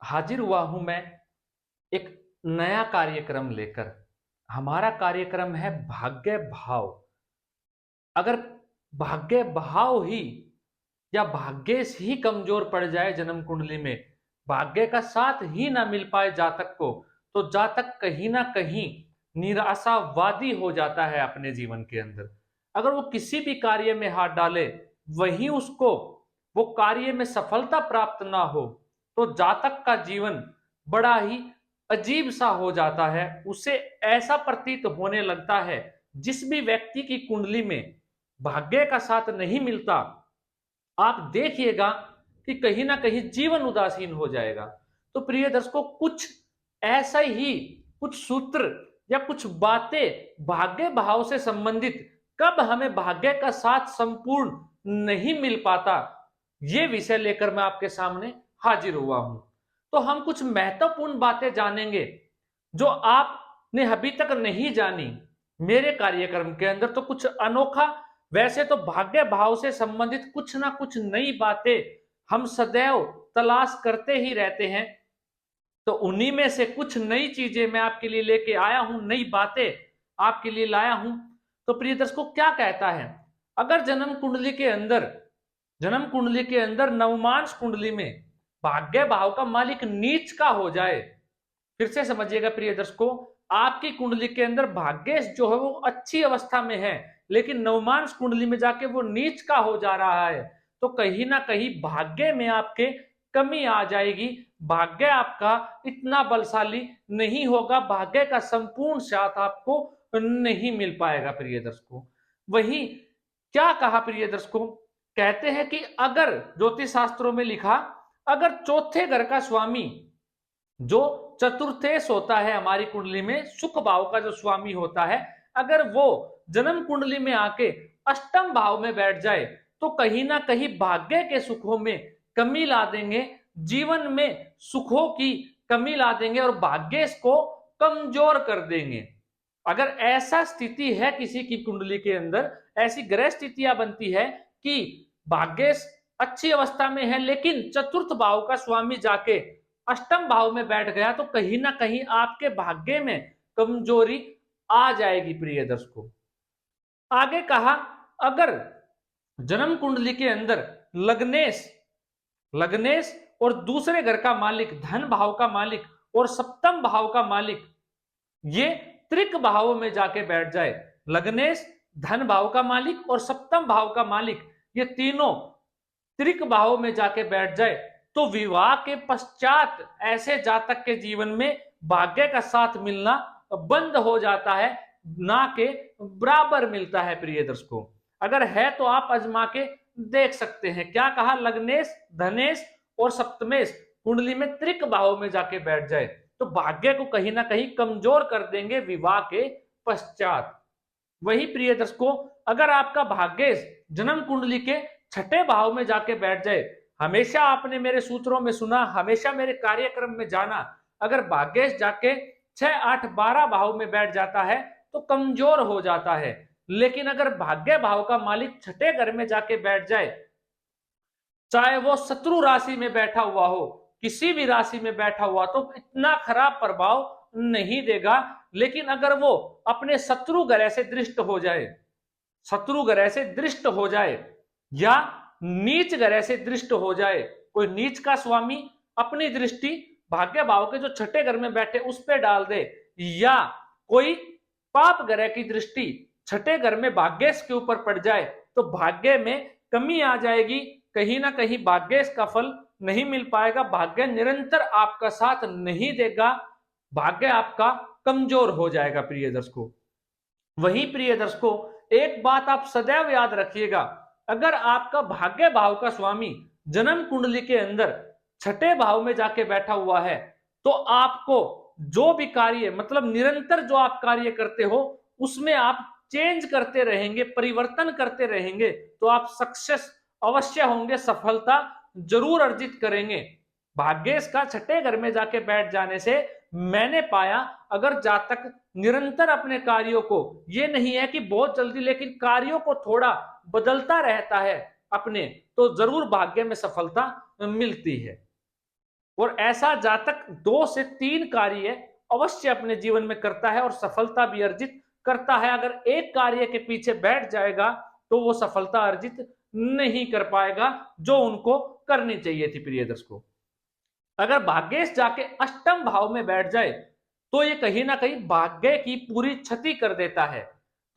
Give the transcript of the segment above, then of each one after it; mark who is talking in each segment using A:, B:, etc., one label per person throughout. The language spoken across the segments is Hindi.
A: हाजिर हुआ हूं मैं एक नया कार्यक्रम लेकर। हमारा कार्यक्रम है भाग्य भाव। अगर भाग्य भाव ही या भाग्येश ही कमजोर पड़ जाए जन्म कुंडली में, भाग्य का साथ ही ना मिल पाए जातक को, तो जातक कहीं ना कहीं निराशावादी हो जाता है अपने जीवन के अंदर। अगर वो किसी भी कार्य में हाथ डाले, वहीं उसको वो कार्य में सफलता प्राप्त ना हो, तो जातक का जीवन बड़ा ही अजीब सा हो जाता है। उसे ऐसा प्रतीत होने लगता है, जिस भी व्यक्ति की कुंडली में भाग्य का साथ नहीं मिलता, आप देखिएगा कि कहीं ना कहीं जीवन उदासीन हो जाएगा। तो प्रिय दर्शकों, कुछ ऐसा ही कुछ सूत्र या कुछ बातें भाग्य भाव से संबंधित, कब हमें भाग्य का साथ संपूर्ण नहीं मिल पाता, ये विषय लेकर मैं आपके सामने हाजिर हुआ हूं। तो हम कुछ महत्वपूर्ण बातें जानेंगे जो आपने अभी तक नहीं जानी मेरे कार्यक्रम के अंदर। तो कुछ अनोखा, वैसे तो भाग्य भाव से संबंधित कुछ ना कुछ नई बातें हम सदैव तलाश करते ही रहते हैं। तो उन्हीं में से कुछ नई चीजें मैं आपके लिए लेके आया हूं, नई बातें आपके लिए लाया हूं। तो प्रिय दर्शकों, क्या कहता है, अगर जन्म कुंडली के अंदर नवमांश कुंडली में भाग्य भाव का मालिक नीच का हो जाए। फिर से समझिएगा प्रिय दर्शकों, आपकी कुंडली के अंदर भाग्येश जो है वो अच्छी अवस्था में है, लेकिन नवमांश कुंडली में जाके वो नीच का हो जा रहा है, तो कहीं ना कहीं भाग्य में आपके कमी आ जाएगी। भाग्य आपका इतना बलशाली नहीं होगा, भाग्य का संपूर्ण साथ आपको नहीं मिल पाएगा प्रिय दर्शकों। वही क्या कहा प्रिय दर्शकों, कहते हैं कि अगर ज्योतिष शास्त्रों में लिखा, अगर चौथे घर का स्वामी जो चतुर्थेश होता है हमारी कुंडली में, सुख भाव का जो स्वामी होता है, अगर वो जन्म कुंडली में आके अष्टम भाव में बैठ जाए, तो कहीं ना कहीं भाग्य के सुखों में कमी ला देंगे, जीवन में सुखों की कमी ला देंगे और भाग्य को कमजोर कर देंगे। अगर ऐसा स्थिति है किसी की कुंडली के अंदर, ऐसी ग्रह स्थितियां बनती है कि भाग्य अच्छी अवस्था में है, लेकिन चतुर्थ भाव का स्वामी जाके अष्टम भाव में बैठ गया, तो कहीं ना कहीं आपके भाग्य में कमजोरी आ जाएगी प्रिय दर्शकों। आगे कहा, अगर जन्म कुंडली के अंदर लग्नेश लग्नेश और दूसरे घर का मालिक, धन भाव का मालिक और सप्तम भाव का मालिक, ये त्रिक भाव में जाके बैठ जाए, लग्नेश, धन भाव का मालिक और सप्तम भाव का मालिक, ये तीनों त्रिक भाव में जाके बैठ जाए, तो विवाह के पश्चात ऐसे जातक के जीवन में भाग्य का साथ मिलना बंद हो जाता है, ना के बराबर मिलता है प्रिय दर्शकों। अगर है तो आप आजमा के देख सकते हैं। क्या कहा, लग्नेश, धनेश और सप्तमेश कुंडली में त्रिक भाव में जाके बैठ जाए, तो भाग्य को कहीं ना कहीं कमजोर कर देंगे विवाह के पश्चात। वही प्रिय दर्शकों, अगर आपका भाग्य जन्म कुंडली के छठे भाव में जाके बैठ जाए, हमेशा आपने मेरे सूत्रों में सुना, हमेशा मेरे कार्यक्रम में जाना, अगर भाग्य जाके 6, 8, 12 भाव में बैठ जाता है तो कमजोर हो जाता है। लेकिन अगर भाग्य भाव का मालिक छठे घर में जाके बैठ जाए, चाहे वो शत्रु राशि में बैठा हुआ हो, किसी भी राशि में बैठा हुआ, तो इतना खराब प्रभाव नहीं देगा। लेकिन अगर वो अपने शत्रु ग्रह से दृष्ट हो जाए, शत्रु ग्रह से दृष्ट हो जाए या नीच ग्रह से दृष्ट हो जाए, कोई नीच का स्वामी अपनी दृष्टि भाग्य भाव के जो छठे घर में बैठे उस पर डाल दे, या कोई पाप ग्रह की दृष्टि छठे घर में भाग्येश के ऊपर पड़ जाए, तो भाग्य में कमी आ जाएगी, कहीं ना कहीं भाग्येश का फल नहीं मिल पाएगा, भाग्य निरंतर आपका साथ नहीं देगा, भाग्य आपका कमजोर हो जाएगा प्रिय दर्शकों। वही प्रिय दर्शकों, एक बात आप सदैव याद रखिएगा, अगर आपका भाग्य भाव का स्वामी जन्म कुंडली के अंदर छठे भाव में जाके बैठा हुआ है, तो आपको जो भी कार्य, मतलब निरंतर जो आप कार्य करते हो, उसमें आप चेंज करते रहेंगे, परिवर्तन करते रहेंगे, तो आप सक्सेस अवश्य होंगे, सफलता जरूर अर्जित करेंगे। भाग्येश का छठे घर में जाके बैठ जाने से मैंने पाया, अगर जातक निरंतर अपने कार्यों को, ये नहीं है कि बहुत जल्दी, लेकिन कार्यों को थोड़ा बदलता रहता है अपने, तो जरूर भाग्य में सफलता मिलती है। और ऐसा जातक 2 से 3 कार्य अवश्य अपने जीवन में करता है और सफलता भी अर्जित करता है। अगर एक कार्य के पीछे बैठ जाएगा तो वो सफलता अर्जित नहीं कर पाएगा जो उनको करनी चाहिए थी। प्रिय दर्शकों, अगर भाग्येश जाके अष्टम भाव में बैठ जाए तो ये कहीं ना कहीं भाग्य की पूरी क्षति कर देता है।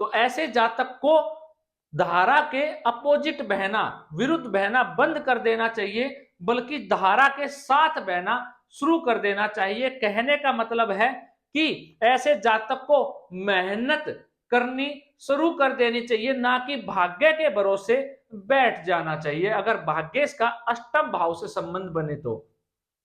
A: तो ऐसे जातक को धारा के अपोजिट बहना, विरुद्ध बहना बंद कर देना चाहिए, बल्कि धारा के साथ बहना शुरू कर देना चाहिए। कहने का मतलब है कि ऐसे जातक को मेहनत करनी शुरू कर देनी चाहिए, ना कि भाग्य के भरोसे बैठ जाना चाहिए अगर भाग्येश का अष्टम भाव से संबंध बने तो।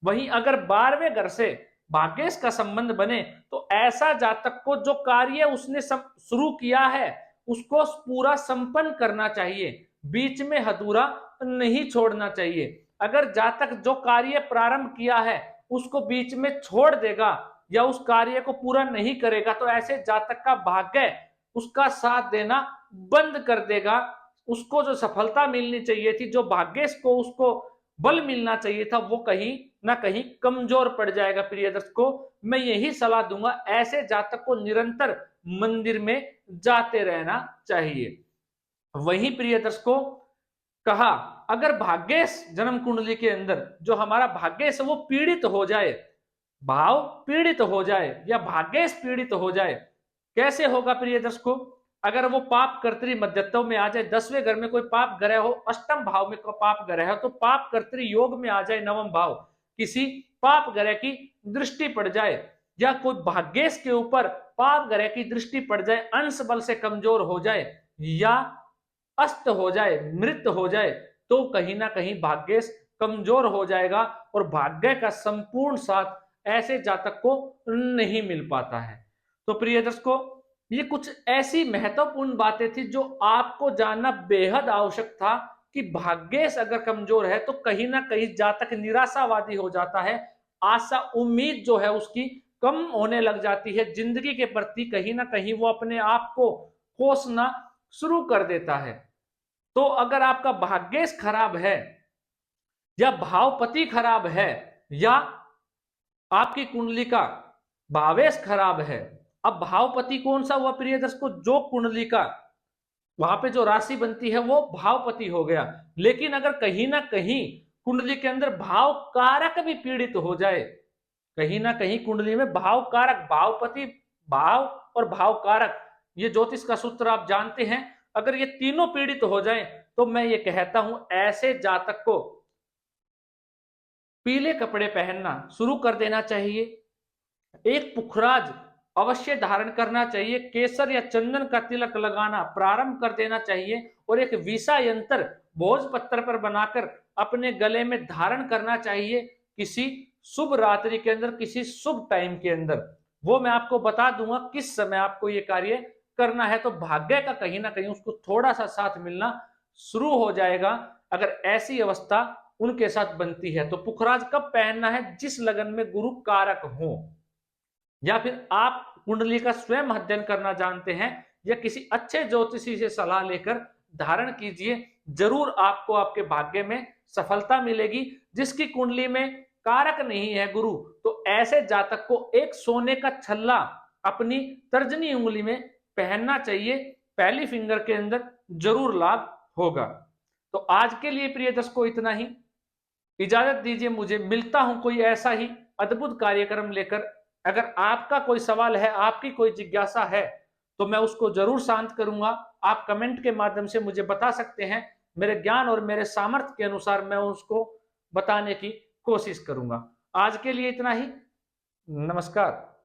A: वहीं अगर 12वें घर से भाग्येश का संबंध बने तो ऐसा जातक को जो कार्य उसने शुरू किया है उसको पूरा संपन्न करना चाहिए, बीच में अधूरा नहीं छोड़ना चाहिए। अगर जातक जो कार्य प्रारंभ किया है उसको बीच में छोड़ देगा या उस कार्य को पूरा नहीं करेगा तो ऐसे जातक का भाग्य उसका साथ देना बंद कर देगा। उसको जो सफलता मिलनी चाहिए थी, जो भाग्येश को उसको बल मिलना चाहिए था, वो कहीं ना कहीं कमजोर पड़ जाएगा। प्रिय दर्शकों, मैं यही सलाह दूंगा, ऐसे जातक को निरंतर मंदिर में जाते रहना चाहिए। वहीं प्रिय दर्शकों, कहा अगर भाग्येश जन्म कुंडली के अंदर जो हमारा भाग्येश वो पीड़ित हो जाए, भाव पीड़ित हो जाए या भाग्येश पीड़ित हो जाए, कैसे होगा प्रिय दर्शकों? अगर वो पाप कर्तरी मध्यत्व में आ जाए, 10वें घर में कोई पाप ग्रह हो, अष्टम भाव में कोई पाप ग्रह हो, तो पाप कर्तरी योग में आ जाए, नवम भाव किसी पाप ग्रह की दृष्टि पड़ जाए या कोई भाग्येश के ऊपर पाप ग्रह की दृष्टि पड़ जाए, अंश बल से कमजोर हो जाए या अस्त हो जाए, मृत हो जाए, तो कहीं ना कहीं भाग्येश कमजोर हो जाएगा और भाग्य का संपूर्ण साथ ऐसे जातक को नहीं मिल पाता है। तो प्रिय दर्शकों, ये कुछ ऐसी महत्वपूर्ण बातें थी जो आपको जानना बेहद आवश्यक था कि भाग्येश अगर कमजोर है तो कहीं ना कहीं जातक निराशावादी हो जाता है, आशा उम्मीद जो है उसकी कम होने लग जाती है, जिंदगी के प्रति कहीं ना कहीं वो अपने आप को कोसना शुरू कर देता है। तो अगर आपका भाग्येश खराब है या भावपति खराब है या आपकी कुंडली का भावेश खराब है, अब भावपति कौन सा हुआ प्रिय दर्शकों? जो कुंडली का वहां पे जो राशि बनती है वो भावपति हो गया। लेकिन अगर कहीं ना कहीं कुंडली के अंदर भाव कारक भी पीड़ित हो जाए, कहीं ना कहीं कुंडली में भाव कारक, भावपति, भाव और भाव कारक, ये ज्योतिष का सूत्र आप जानते हैं, अगर ये तीनों पीड़ित हो जाएं तो मैं ये कहता हूं ऐसे जातक को पीले कपड़े पहनना शुरू कर देना चाहिए, एक पुखराज अवश्य धारण करना चाहिए, केसर या चंदन का तिलक लगाना प्रारंभ कर देना चाहिए और एक विषा यंत्र भोजपत्र पर बनाकर अपने गले में धारण करना चाहिए किसी शुभ रात्रि के अंदर, किसी शुभ टाइम के अंदर। वो मैं आपको बता दूंगा किस समय आपको ये कार्य करना है, तो भाग्य का कहीं ना कहीं उसको थोड़ा सा साथ मिलना शुरू हो जाएगा अगर ऐसी अवस्था उनके साथ बनती है। तो पुखराज कब पहनना है? जिस लगन में गुरु कारक हो, या फिर आप कुंडली का स्वयं अध्ययन करना जानते हैं या किसी अच्छे ज्योतिषी से सलाह लेकर धारण कीजिए, जरूर आपको आपके भाग्य में सफलता मिलेगी। जिसकी कुंडली में कारक नहीं है गुरु, तो ऐसे जातक को एक सोने का छल्ला अपनी तर्जनी उंगली में पहनना चाहिए, पहली फिंगर के अंदर, जरूर लाभ होगा। तो आज के लिए प्रिय दर्शकों इतना ही, इजाजत दीजिए मुझे, मिलता हूं कोई ऐसा ही अद्भुत कार्यक्रम लेकर। अगर आपका कोई सवाल है, आपकी कोई जिज्ञासा है, तो मैं उसको जरूर शांत करूंगा। आप कमेंट के माध्यम से मुझे बता सकते हैं, मेरे ज्ञान और मेरे सामर्थ्य के अनुसार मैं उसको बताने की कोशिश करूंगा। आज के लिए इतना ही, नमस्कार।